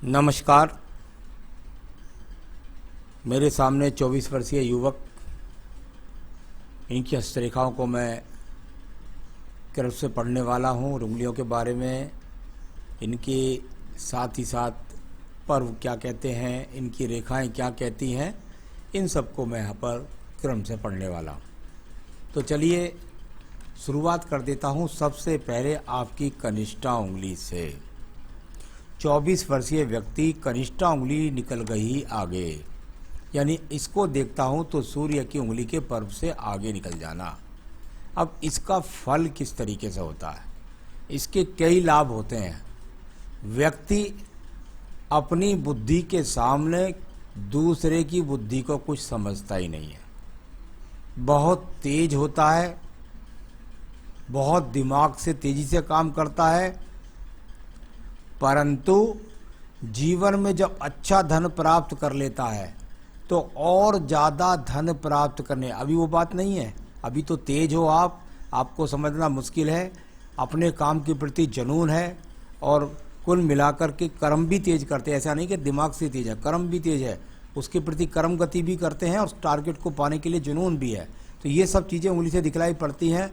नमस्कार। मेरे सामने 24 वर्षीय युवक, इनकी हस्तरेखाओं को मैं कर्व से पढ़ने वाला हूँ। उंगलियों के बारे में, इनके साथ ही साथ पर्व क्या कहते हैं, इनकी रेखाएं क्या कहती हैं, इन सबको मैं यहाँ पर क्रम से पढ़ने वाला हूँ। तो चलिए शुरुआत कर देता हूँ। सबसे पहले आपकी कनिष्ठा उंगली से। 24 वर्षीय व्यक्ति, कनिष्ठा उंगली निकल गई आगे, यानी इसको देखता हूं तो सूर्य की उंगली के पर्व से आगे निकल जाना। अब इसका फल किस तरीके से होता है, इसके कई लाभ होते हैं। व्यक्ति अपनी बुद्धि के सामने दूसरे की बुद्धि को कुछ समझता ही नहीं है, बहुत तेज होता है, बहुत दिमाग से तेजी से काम करता है, परंतु जीवन में जब अच्छा धन प्राप्त कर लेता है तो और ज़्यादा धन प्राप्त करने, अभी वो बात नहीं है, अभी तो तेज हो आप, आपको समझना मुश्किल है, अपने काम के प्रति जुनून है और कुल मिलाकर के कर्म भी तेज करते हैं। ऐसा नहीं कि दिमाग से तेज है, कर्म भी तेज है, उसके प्रति कर्म गति भी करते हैं और टारगेट को पाने के लिए जुनून भी है। तो ये सब चीज़ें उंगली से दिखलाई पड़ती हैं।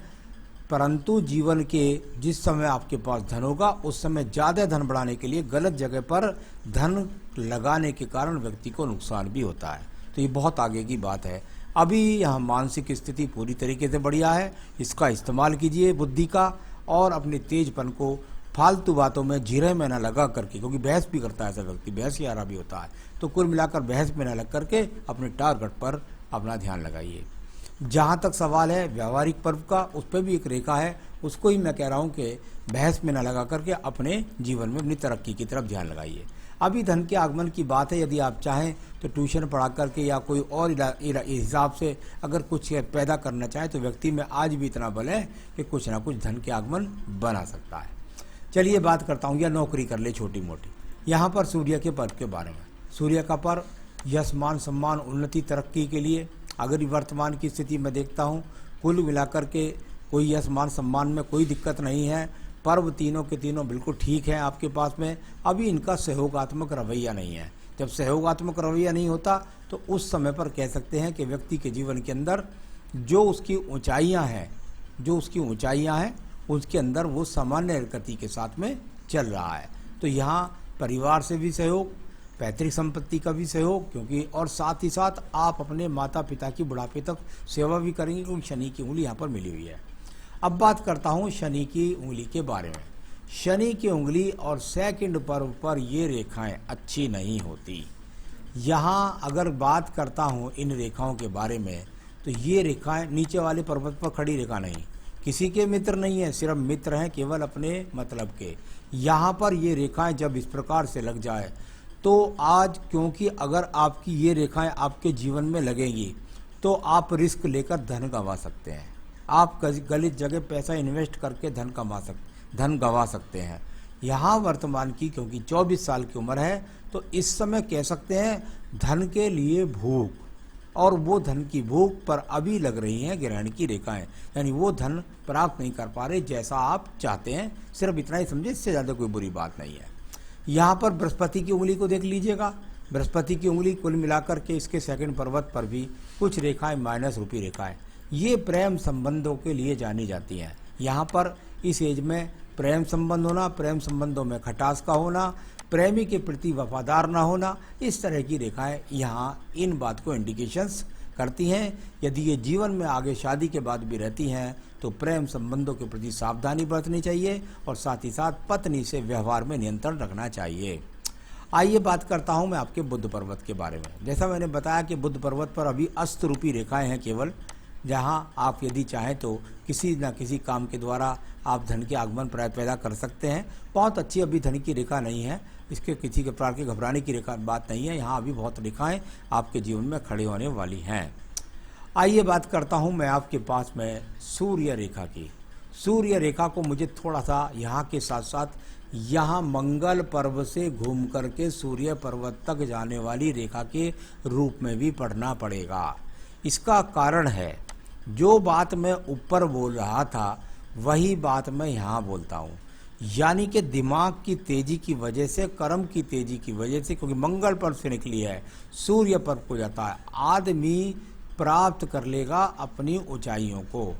परंतु जीवन के जिस समय आपके पास धन होगा उस समय ज़्यादा धन बढ़ाने के लिए गलत जगह पर धन लगाने के कारण व्यक्ति को नुकसान भी होता है। तो ये बहुत आगे की बात है। अभी यहाँ मानसिक स्थिति पूरी तरीके से बढ़िया है, इसका इस्तेमाल कीजिए बुद्धि का, और अपने तेजपन को फालतू बातों में जीरे में न लगा करके, क्योंकि बहस भी करता है ऐसा व्यक्ति, बहस यारा भी होता है, तो कुल मिलाकर बहस में न लग करके अपने टारगेट पर अपना ध्यान लगाइए। जहाँ तक सवाल है व्यावहारिक पर्व का, उस पर भी एक रेखा है, उसको ही मैं कह रहा हूँ कि बहस में न लगा करके अपने जीवन में अपनी तरक्की की तरफ ध्यान लगाइए। अभी धन के आगमन की बात है, यदि आप चाहें तो ट्यूशन पढ़ा करके या कोई और हिसाब से अगर कुछ पैदा करना चाहे तो व्यक्ति में आज भी इतना बल है कि कुछ ना कुछ धन के आगमन बना सकता है। चलिए बात करता हूँ, या नौकरी कर ले छोटी मोटी। यहाँ पर सूर्य के पर्व के बारे में। सूर्य का पर्व यश मान सम्मान उन्नति तरक्की के लिए, अगर वर्तमान की स्थिति में देखता हूँ कुल मिलाकर के कोई यश मान सम्मान में कोई दिक्कत नहीं है। पर्व तीनों के तीनों बिल्कुल ठीक है आपके पास में। अभी इनका सहयोगात्मक रवैया नहीं है। जब सहयोगात्मक रवैया नहीं होता तो उस समय पर कह सकते हैं कि व्यक्ति के जीवन के अंदर जो उसकी ऊंचाइयां हैं उसके अंदर वो सामान्य गति के साथ में चल रहा है। तो यहाँ परिवार से भी सहयोग, पैतृक संपत्ति का भी सहयोग, क्योंकि और साथ ही साथ आप अपने माता पिता की बुढ़ापे तक सेवा भी करेंगे, क्योंकि शनि की उंगली यहाँ पर मिली हुई है। अब बात करता हूँ शनि की उंगली के बारे में। शनि की उंगली और सेकंड पर्व पर ये रेखाएं अच्छी नहीं होती। यहाँ अगर बात करता हूँ इन रेखाओं के बारे में तो ये रेखाएं नीचे वाले पर्वत पर खड़ी रेखा नहीं, किसी के मित्र नहीं है, सिर्फ मित्र हैं केवल अपने मतलब के। यहाँ पर ये रेखाएं जब इस प्रकार से लग जाए तो आज, क्योंकि अगर आपकी ये रेखाएं आपके जीवन में लगेंगी तो आप रिस्क लेकर धन गंवा सकते हैं। आप गलत जगह पैसा इन्वेस्ट करके धन गंवा सकते हैं। यहाँ वर्तमान की क्योंकि 24 साल की उम्र है तो इस समय कह सकते हैं धन के लिए भूख, और वो धन की भूख पर अभी लग रही हैं ग्रहण की रेखाएं, यानी वो धन प्राप्त नहीं कर पा रहे जैसा आप चाहते हैं। सिर्फ इतना ही समझे, इससे ज़्यादा कोई बुरी बात नहीं है। यहाँ पर बृहस्पति की उंगली को देख लीजिएगा। बृहस्पति की उंगली कुल मिलाकर के इसके सेकंड पर्वत पर भी कुछ रेखाएं माइनस रूपी रेखाएं, ये प्रेम संबंधों के लिए जानी जाती हैं। यहाँ पर इस एज में प्रेम संबंध होना, प्रेम संबंधों में खटास का होना, प्रेमी के प्रति वफादार ना होना, इस तरह की रेखाएं यहाँ इन बात को इंडिकेशंस करती हैं। यदि ये जीवन में आगे शादी के बाद भी रहती हैं तो प्रेम संबंधों के प्रति सावधानी बरतनी चाहिए और साथ ही साथ पत्नी से व्यवहार में नियंत्रण रखना चाहिए। आइए बात करता हूं मैं आपके बुध पर्वत के बारे में। जैसा मैंने बताया कि बुध पर्वत पर अभी अस्त रूपी रेखाएं हैं केवल, जहां आप यदि चाहें तो किसी न किसी काम के द्वारा आप धन के आगमन पैदा कर सकते हैं। बहुत अच्छी अभी धन की रेखा नहीं है, इसके किसी के प्रकार के घबराने की रेखा बात नहीं है। यहाँ अभी बहुत रेखाएं आपके जीवन में खड़ी होने वाली हैं। आइए बात करता हूँ मैं आपके पास में सूर्य रेखा की। सूर्य रेखा को मुझे थोड़ा सा यहाँ के साथ साथ यहाँ मंगल पर्व से घूम करके सूर्य पर्वत तक जाने वाली रेखा के रूप में भी पढ़ना पड़ेगा। इसका कारण है, जो बात मैं ऊपर बोल रहा था वही बात मैं यहाँ बोलता हूँ। यानी कि दिमाग की तेजी की वजह से, कर्म की तेजी की वजह से, क्योंकि मंगल पर्व से निकली है, सूर्य पर्व को जाता है, आदमी प्राप्त कर लेगा अपनी ऊंचाइयों को,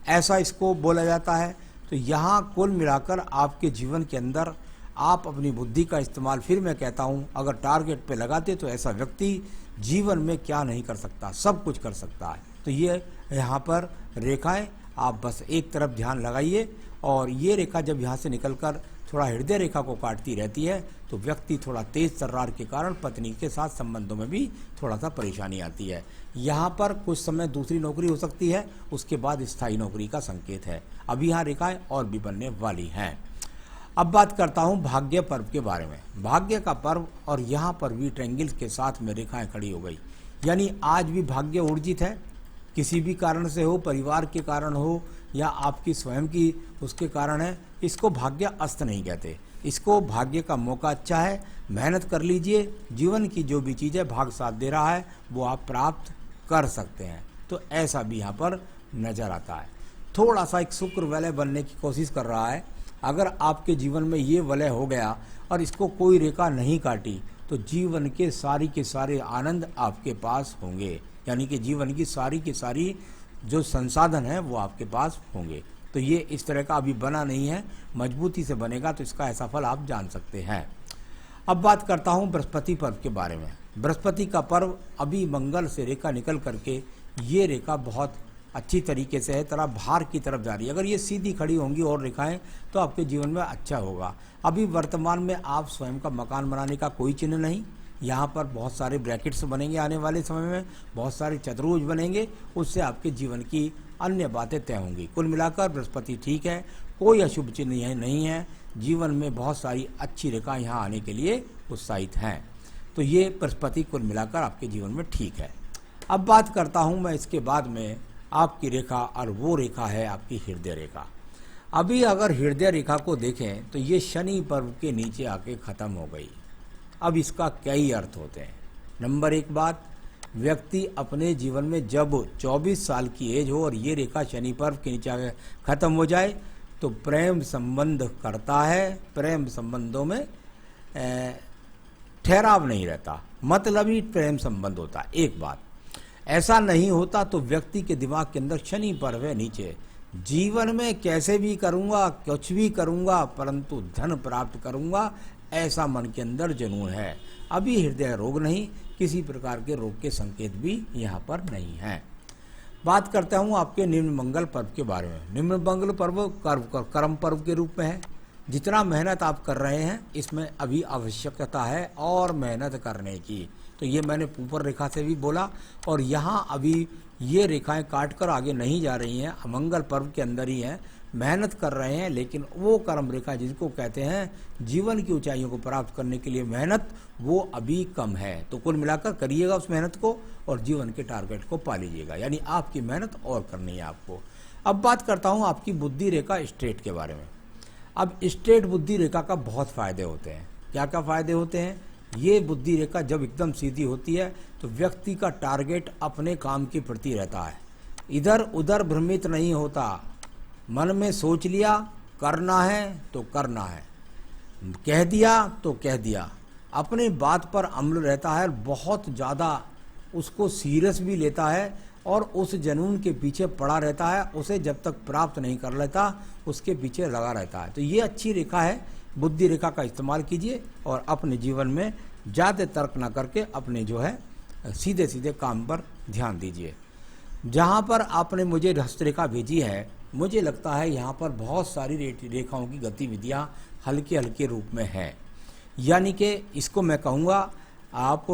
ऐसा इसको बोला जाता है। तो यहाँ कुल मिलाकर आपके जीवन के अंदर आप अपनी बुद्धि का इस्तेमाल, फिर मैं कहता हूँ, अगर टारगेट पे लगाते तो ऐसा व्यक्ति जीवन में क्या नहीं कर सकता, सब कुछ कर सकता है। तो ये यहाँ पर रेखाएं, आप बस एक तरफ ध्यान लगाइए, और ये रेखा जब यहाँ से निकलकर थोड़ा हृदय रेखा को काटती रहती है तो व्यक्ति थोड़ा तेज तर्रार के कारण पत्नी के साथ संबंधों में भी थोड़ा सा परेशानी आती है। यहाँ पर कुछ समय दूसरी नौकरी हो सकती है, उसके बाद स्थायी नौकरी का संकेत है। अभी यहाँ रेखाएं और भी बनने वाली हैं। अब बात करता हूँ भाग्य पर्व के बारे में। भाग्य का पर्व, और यहाँ पर भी ट्रायंगल के साथ में रेखाएं खड़ी हो गई, यानी आज भी भाग्य ऊर्जित है, किसी भी कारण से हो, परिवार के कारण हो या आपकी स्वयं की उसके कारण है। इसको भाग्य अस्त नहीं कहते, इसको भाग्य का मौका अच्छा है, मेहनत कर लीजिए, जीवन की जो भी चीज़ है भाग साथ दे रहा है वो आप प्राप्त कर सकते हैं। तो ऐसा भी यहाँ पर नजर आता है। थोड़ा सा एक शुक्र वलय बनने की कोशिश कर रहा है। अगर आपके जीवन में ये वलय हो गया और इसको कोई रेखा नहीं काटी तो जीवन के सारे आनंद आपके पास होंगे, यानी कि जीवन की सारी जो संसाधन है वो आपके पास होंगे। तो ये इस तरह का अभी बना नहीं है, मजबूती से बनेगा तो इसका ऐसा फल आप जान सकते हैं। अब बात करता हूँ बृहस्पति पर्व के बारे में। बृहस्पति का पर्व अभी मंगल से रेखा निकल करके, ये रेखा बहुत अच्छी तरीके से है, तरह भार की तरफ जा रही है। अगर ये सीधी खड़ी होंगी और रेखाएं तो आपके जीवन में अच्छा होगा। अभी वर्तमान में आप स्वयं का मकान बनाने का कोई चिन्ह नहीं, यहाँ पर बहुत सारे ब्रैकेट्स बनेंगे, आने वाले समय में बहुत सारे चतुर्भुज बनेंगे, उससे आपके जीवन की अन्य बातें तय होंगी। कुल मिलाकर बृहस्पति ठीक है, कोई अशुभ चिन्ह नहीं है, जीवन में बहुत सारी अच्छी रेखा यहाँ आने के लिए उत्साहित हैं। तो ये बृहस्पति कुल मिलाकर आपके जीवन में ठीक है। अब बात करता हूँ मैं इसके बाद में आपकी रेखा, और वो रेखा है आपकी हृदय रेखा। अभी अगर हृदय रेखा को देखें तो ये शनि पर्व के नीचे आके ख़त्म हो गई। अब इसका कई अर्थ होते हैं। नंबर एक बात, व्यक्ति अपने जीवन में जब 24 साल की एज हो और ये रेखा शनि पर्व के नीचे आके ख़त्म हो जाए तो प्रेम संबंध करता है, प्रेम संबंधों में ठहराव नहीं रहता, मतलब ही प्रेम संबंध होता है। एक बात, ऐसा नहीं होता तो व्यक्ति के दिमाग के अंदर शनि पर्व है नीचे, जीवन में कैसे भी करूँगा, कुछ भी करूँगा, परंतु धन प्राप्त करूँगा, ऐसा मन के अंदर जुनून है। अभी हृदय रोग नहीं, किसी प्रकार के रोग के संकेत भी यहाँ पर नहीं है। बात करता हूँ आपके निम्न मंगल पर्व के बारे में। निम्न मंगल पर्व कर्म पर्व के रूप में है। जितना मेहनत आप कर रहे हैं इसमें अभी आवश्यकता है और मेहनत करने की। तो ये मैंने ऊपर रेखा से भी बोला, और यहाँ अभी ये रेखाएं काट कर आगे नहीं जा रही हैं, मंगल पर्व के अंदर ही हैं, मेहनत कर रहे हैं, लेकिन वो कर्म रेखा जिसको कहते हैं जीवन की ऊंचाइयों को प्राप्त करने के लिए मेहनत, वो अभी कम है। तो कुल मिलाकर करिएगा उस मेहनत को और जीवन के टारगेट को पा लीजिएगा, यानी आपकी मेहनत और करनी है आपको। अब बात करता हूँ आपकी बुद्धि रेखा स्ट्रेट के बारे में। अब स्ट्रेट बुद्धि रेखा का बहुत फायदे होते हैं। क्या क्या फायदे होते हैं? ये बुद्धि रेखा जब एकदम सीधी होती है तो व्यक्ति का टारगेट अपने काम के प्रति रहता है, इधर उधर भ्रमित नहीं होता, मन में सोच लिया करना है तो करना है, कह दिया तो कह दिया, अपनी बात पर अमल रहता है, बहुत ज़्यादा उसको सीरियस भी लेता है और उस जुनून के पीछे पड़ा रहता है, उसे जब तक प्राप्त नहीं कर लेता उसके पीछे लगा रहता है। तो ये अच्छी रेखा है, बुद्धि रेखा का इस्तेमाल कीजिए और अपने जीवन में ज़्यादा तर्क ना करके अपने जो है सीधे सीधे काम पर ध्यान दीजिए। जहाँ पर आपने मुझे हस्तरेखा भेजी है, मुझे लगता है यहाँ पर बहुत सारी रेखाओं की गतिविधियाँ हल्के हल्के रूप में हैं, यानी कि इसको मैं कहूँगा आप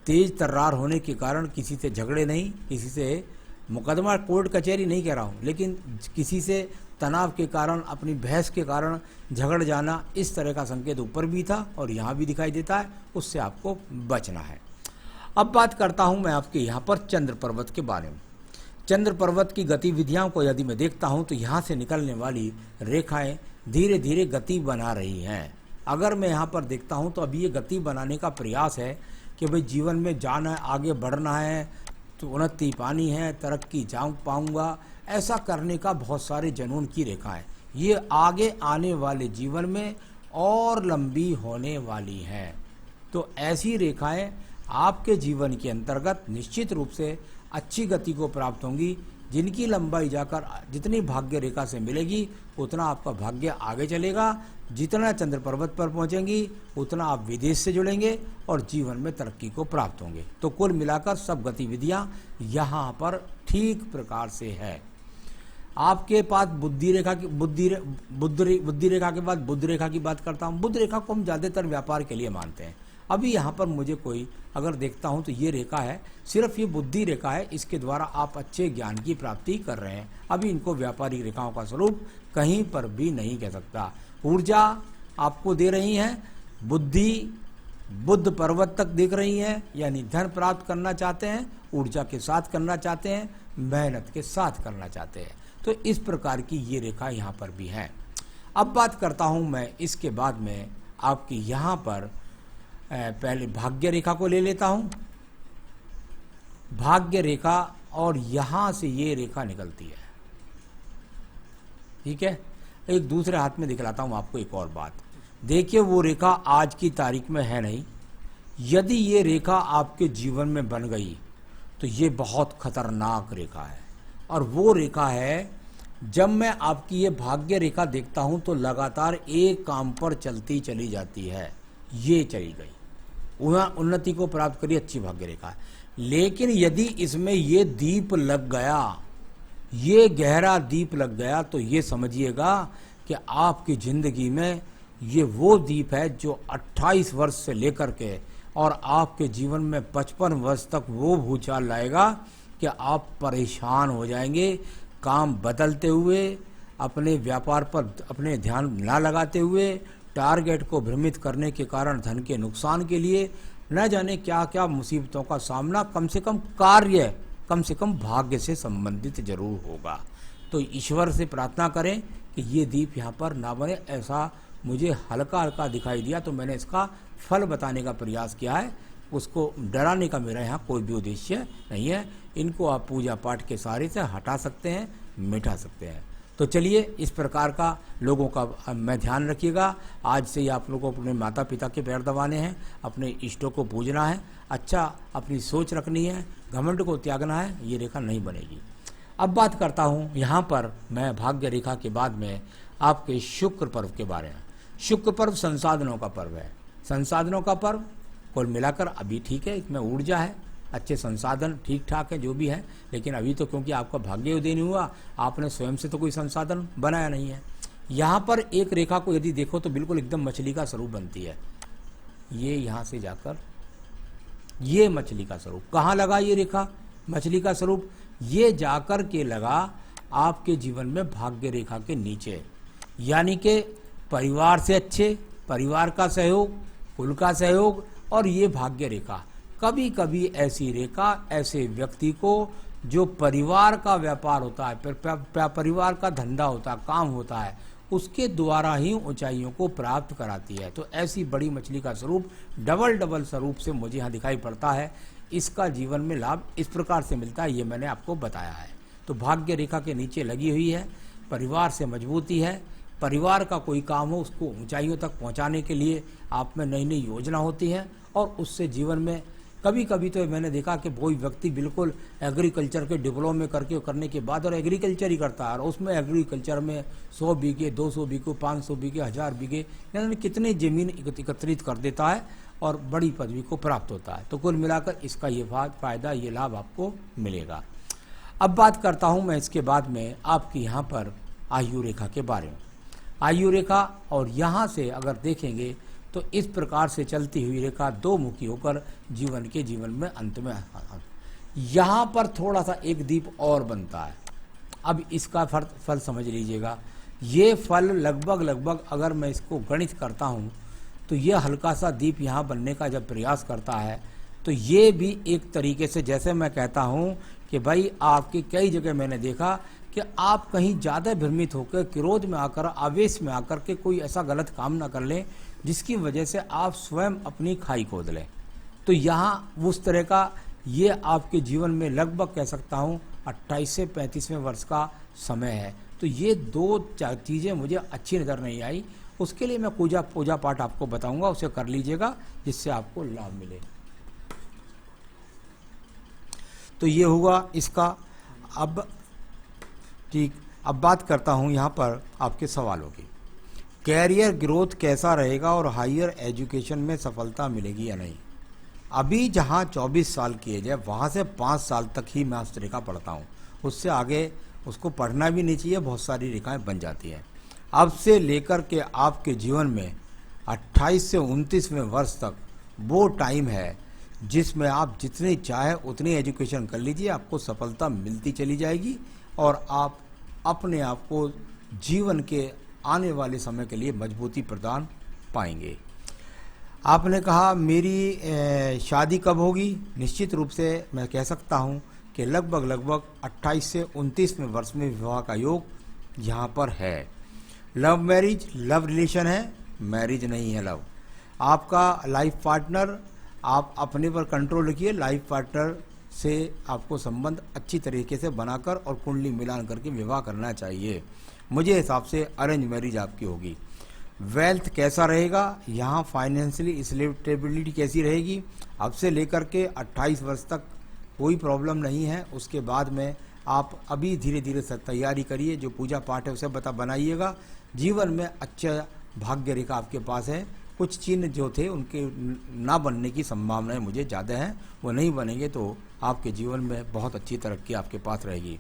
तेज तर्रार होने के कारण किसी से झगड़े नहीं, किसी से मुकदमा कोर्ट कचहरी नहीं कह रहा हूँ, लेकिन किसी से तनाव के कारण, अपनी बहस के कारण झगड़ जाना, इस तरह का संकेत ऊपर भी था और यहाँ भी दिखाई देता है, उससे आपको बचना है। अब बात करता हूँ मैं आपके यहाँ पर चंद्र पर्वत के बारे में। चंद्र पर्वत की गतिविधियों को यदि मैं देखता हूँ तो यहाँ से निकलने वाली रेखाएं धीरे धीरे गति बना रही हैं। अगर मैं यहाँ पर देखता हूँ तो अभी ये गति बनाने का प्रयास है कि भाई जीवन में जाना है, आगे बढ़ना है, तो उन्नति पानी है, तरक्की जाऊँ पाऊँगा, ऐसा करने का बहुत सारे जुनून की रेखा है। ये आगे आने वाले जीवन में और लंबी होने वाली हैं। तो ऐसी रेखाएं आपके जीवन के अंतर्गत निश्चित रूप से अच्छी गति को प्राप्त होंगी, जिनकी लंबाई जाकर जितनी भाग्य रेखा से मिलेगी उतना आपका भाग्य आगे चलेगा। जितना चंद्र पर्वत पर पहुंचेंगी उतना आप विदेश से जुड़ेंगे और जीवन में तरक्की को प्राप्त होंगे। तो कुल मिलाकर सब गतिविधियां यहाँ पर ठीक प्रकार से है। आपके पास बुद्धि रेखा की बुद्धि रेखा के बाद बुध रेखा की बात करता हूँ। बुध रेखा को हम ज़्यादातर व्यापार के लिए मानते हैं। अभी यहाँ पर मुझे कोई अगर देखता हूँ तो ये रेखा है, सिर्फ ये बुद्धि रेखा है, इसके द्वारा आप अच्छे ज्ञान की प्राप्ति कर रहे हैं। अभी इनको व्यापारिक रेखाओं का स्वरूप कहीं पर भी नहीं कह सकता। ऊर्जा आपको दे रही हैं, बुद्धि बुद्ध पर्वत तक दिख रही है, यानी धन प्राप्त करना चाहते हैं, ऊर्जा के साथ करना चाहते हैं, मेहनत के साथ करना चाहते हैं। तो इस प्रकार की ये रेखा यहाँ पर भी है। अब बात करता हूँ मैं इसके बाद में आपकी यहाँ पर पहले भाग्य रेखा को ले लेता हूँ। भाग्य रेखा और यहाँ से ये रेखा निकलती है, ठीक है। एक दूसरे हाथ में दिखलाता हूँ आपको एक और बात। देखिए वो रेखा आज की तारीख में है नहीं। यदि ये रेखा आपके जीवन में बन गई तो ये बहुत खतरनाक रेखा है। और वो रेखा है, जब मैं आपकी ये भाग्य रेखा देखता हूं तो लगातार एक काम पर चलती चली जाती है। ये चली गई, वहाँ उन्नति को प्राप्त करी, अच्छी भाग्य रेखा है। लेकिन यदि इसमें ये दीप लग गया, ये गहरा दीप लग गया, तो ये समझिएगा कि आपकी जिंदगी में ये वो दीप है जो 28 वर्ष से लेकर के और आपके जीवन में 55 वर्ष तक वो भूचाल लाएगा कि आप परेशान हो जाएंगे। काम बदलते हुए, अपने व्यापार पर अपने ध्यान ना लगाते हुए, टारगेट को भ्रमित करने के कारण धन के नुकसान के लिए न जाने क्या क्या मुसीबतों का सामना, कम से कम कार्य, कम से कम भाग्य से संबंधित जरूर होगा। तो ईश्वर से प्रार्थना करें कि ये दीप यहाँ पर ना बने। ऐसा मुझे हल्का हल्का दिखाई दिया तो मैंने इसका फल बताने का प्रयास किया है। उसको डराने का मेरा यहाँ कोई भी उद्देश्य नहीं है। इनको आप पूजा पाठ के सहारे से हटा सकते हैं, मिटा सकते हैं। तो चलिए, इस प्रकार का लोगों का मैं ध्यान रखिएगा। आज से ही आप लोगों को अपने माता पिता के पैर दबाने हैं, अपने इष्टों को पूजना है, अच्छा अपनी सोच रखनी है, घमंड को त्यागना है। ये रेखा नहीं बनेगी। अब बात करता हूँ यहाँ पर मैं भाग्य रेखा के बाद में आपके शुक्र पर्व के बारे में। शुक्र पर्व संसाधनों का पर्व है। संसाधनों का पर्व कुल मिलाकर अभी ठीक है, इसमें ऊर्जा है, अच्छे संसाधन ठीक ठाक है जो भी है। लेकिन अभी तो क्योंकि आपका भाग्य उदय नहीं हुआ, आपने स्वयं से तो कोई संसाधन बनाया नहीं है। यहाँ पर एक रेखा को यदि देखो तो बिल्कुल एकदम मछली का स्वरूप बनती है। ये यहाँ से जाकर ये मछली का स्वरूप कहाँ लगा, ये रेखा मछली का स्वरूप ये जाकर के लगा आपके जीवन में भाग्य रेखा के नीचे। यानी कि परिवार से अच्छे, परिवार का सहयोग, कुल का सहयोग और ये भाग्य रेखा। कभी कभी ऐसी रेखा ऐसे व्यक्ति को जो परिवार का व्यापार होता है, परिवार का धंधा होता है, काम होता है, उसके द्वारा ही ऊंचाइयों को प्राप्त कराती है। तो ऐसी बड़ी मछली का स्वरूप डबल स्वरूप से मुझे यहाँ दिखाई पड़ता है। इसका जीवन में लाभ इस प्रकार से मिलता है, ये मैंने आपको बताया है। तो भाग्य रेखा के नीचे लगी हुई है, परिवार से मजबूती है, परिवार का कोई काम हो उसको ऊंचाइयों तक पहुंचाने के लिए आप में नई नई योजना होती है। और उससे जीवन में कभी कभी तो मैंने देखा कि कोई व्यक्ति बिल्कुल एग्रीकल्चर के डिप्लोमे करने के बाद और एग्रीकल्चर ही करता है, और उसमें एग्रीकल्चर में 100 बीघे, 200 बीघे, 500 बीघे, 1000 बीघे, यानी कितनी जमीन एकत्रित कर देता है और बड़ी पदवी को प्राप्त होता है। तो कुल मिलाकर इसका ये फायदा, ये लाभ आपको मिलेगा। अब बात करता हूँ मैं इसके बाद में आपकी यहाँ पर आयु रेखा के बारे में। आयु रेखा और यहाँ से अगर देखेंगे तो इस प्रकार से चलती हुई रेखा दो मुखी होकर जीवन में अंत में यहाँ पर थोड़ा सा एक दीप और बनता है। अब इसका फल समझ लीजिएगा। ये फल लगभग अगर मैं इसको गणित करता हूँ तो ये हल्का सा दीप यहाँ बनने का जब प्रयास करता है तो ये भी एक तरीके से, जैसे मैं कहता हूँ कि भाई आपकी कई जगह मैंने देखा कि आप कहीं ज़्यादा भ्रमित होकर, क्रोध में आकर, आवेश में आकर के कोई ऐसा गलत काम ना कर लें जिसकी वजह से आप स्वयं अपनी खाई खोद लें। तो यहाँ उस तरह का ये आपके जीवन में लगभग कह सकता हूँ 28 से 35वें वर्ष का समय है। तो ये दो चीज़ें मुझे अच्छी नज़र नहीं आई। उसके लिए मैं पूजा पाठ आपको बताऊंगा, उसे कर लीजिएगा जिससे आपको लाभ मिले। तो ये हुआ इसका। अब ठीक, अब बात करता हूँ यहाँ पर आपके सवालों की। कैरियर ग्रोथ कैसा रहेगा और हायर एजुकेशन में सफलता मिलेगी या नहीं। अभी जहाँ 24 साल की एज है वहाँ से 5 साल तक ही मैं हस्तरेखा पढ़ता हूँ, उससे आगे उसको पढ़ना भी नहीं चाहिए, बहुत सारी रेखाएं बन जाती हैं। अब से लेकर के आपके जीवन में 28 से 29वें वर्ष तक वो टाइम है जिसमें आप जितनी चाहे उतनी एजुकेशन कर लीजिए, आपको सफलता मिलती चली जाएगी और आप अपने आप को जीवन के आने वाले समय के लिए मजबूती प्रदान पाएंगे। आपने कहा मेरी शादी कब होगी। निश्चित रूप से मैं कह सकता हूं कि लगभग 28 से 29वें वर्ष में विवाह का योग यहाँ पर है। लव मैरिज, लव रिलेशन है, मैरिज नहीं है लव। आपका लाइफ पार्टनर, आप अपने पर कंट्रोल रखिए। लाइफ पार्टनर से आपको संबंध अच्छी तरीके से बनाकर और कुंडली मिलान करके विवाह करना चाहिए। मुझे हिसाब से अरेंज मैरिज आपकी होगी। वेल्थ कैसा रहेगा, यहाँ फाइनेंशियली स्टेबिलिटी कैसी रहेगी। अब से लेकर के 28 वर्ष तक कोई प्रॉब्लम नहीं है। उसके बाद में आप अभी धीरे धीरे से तैयारी करिए, जो पूजा पाठ है उसे बनाइएगा। जीवन में अच्छा भाग्य रेखा आपके पास है। कुछ चिन्ह जो थे उनके ना बनने की संभावनाएं मुझे ज़्यादा हैं, वो नहीं बनेंगे तो आपके जीवन में बहुत अच्छी तरक्की आपके पास रहेगी।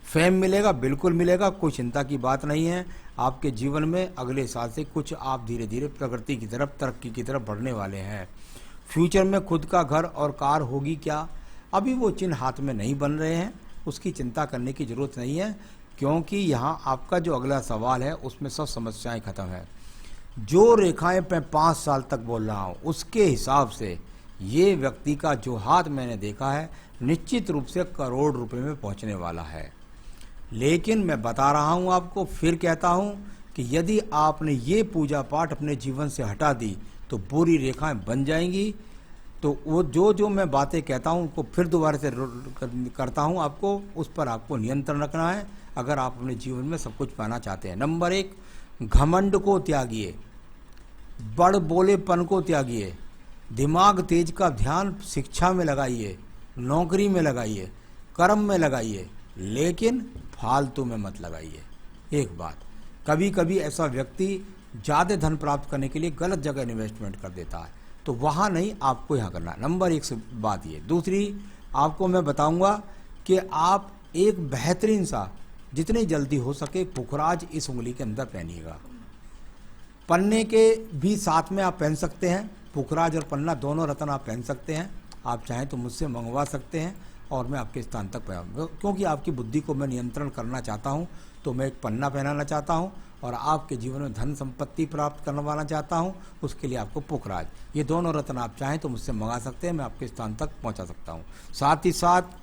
फेम मिलेगा, बिल्कुल मिलेगा, कोई चिंता की बात नहीं है। आपके जीवन में अगले साल से कुछ आप धीरे धीरे प्रगति की तरफ, तरक्की की तरफ बढ़ने वाले हैं। फ्यूचर में खुद का घर और कार होगी क्या, अभी वो चिन्ह हाथ में नहीं बन रहे हैं, उसकी चिंता करने की ज़रूरत नहीं है, क्योंकि यहाँ आपका जो अगला सवाल है उसमें सब समस्याएं खत्म है। जो रेखाएं मैं 5 साल तक बोल रहा हूँ उसके हिसाब से ये व्यक्ति का जो हाथ मैंने देखा है निश्चित रूप से करोड़ रुपए में पहुँचने वाला है। लेकिन मैं बता रहा हूँ आपको, फिर कहता हूँ कि यदि आपने ये पूजा पाठ अपने जीवन से हटा दी तो बुरी रेखाएं बन जाएंगी। तो वो जो मैं बातें कहता हूँ उनको फिर दोबारा से करता हूँ, आपको उस पर आपको नियंत्रण रखना है अगर आप अपने जीवन में सब कुछ पाना चाहते हैं। नंबर 1, घमंड को त्यागिए, बड़ बोलेपन को त्यागिए, दिमाग तेज का ध्यान शिक्षा में लगाइए, नौकरी में लगाइए, कर्म में लगाइए, लेकिन फालतू में मत लगाइए। एक बात, कभी कभी ऐसा व्यक्ति ज़्यादा धन प्राप्त करने के लिए गलत जगह इन्वेस्टमेंट कर देता है, तो वहाँ नहीं, आपको यहाँ करना है। नंबर 1 बात ये। दूसरी, आपको मैं बताऊंगा कि आप एक बेहतरीन सा जितनी जल्दी हो सके पुखराज इस उंगली के अंदर पहनिएगा। पन्ने के भी साथ में आप पहन सकते हैं, पुखराज और पन्ना दोनों रत्न आप पहन सकते हैं। आप चाहें तो मुझसे मंगवा सकते हैं और मैं आपके स्थान तक पहुँचाऊंगा, क्योंकि आपकी बुद्धि को मैं नियंत्रण करना चाहता हूं, तो मैं एक पन्ना पहनाना चाहता हूं और आपके जीवन में धन संपत्ति प्राप्त करवाना चाहता हूं। उसके लिए आपको पुखराज, ये दोनों रत्न आप चाहें तो मुझसे मंगा सकते हैं, मैं आपके स्थान तक पहुंचा सकता हूं। साथ ही साथ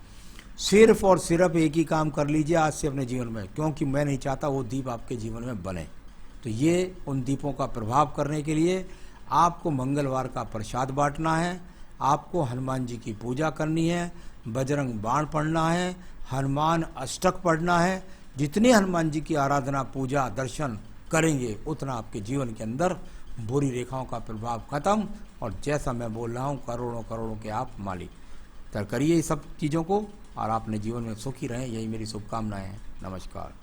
सिर्फ और सिर्फ एक ही काम कर लीजिए आज से अपने जीवन में, क्योंकि मैं नहीं चाहता वो दीप आपके जीवन में बने। तो ये उन दीपों का प्रभाव करने के लिए आपको मंगलवार का प्रसाद बांटना है, आपको हनुमान जी की पूजा करनी है, बजरंग बाण पढ़ना है, हनुमान अष्टक पढ़ना है। जितनी हनुमान जी की आराधना, पूजा, दर्शन करेंगे उतना आपके जीवन के अंदर बुरी रेखाओं का प्रभाव खत्म, और जैसा मैं बोल रहा हूँ करोड़ों करोड़ों के आप मालिक। तो करिए सब चीज़ों को और अपने जीवन में सुखी रहें, यही मेरी शुभकामनाएं हैं। नमस्कार।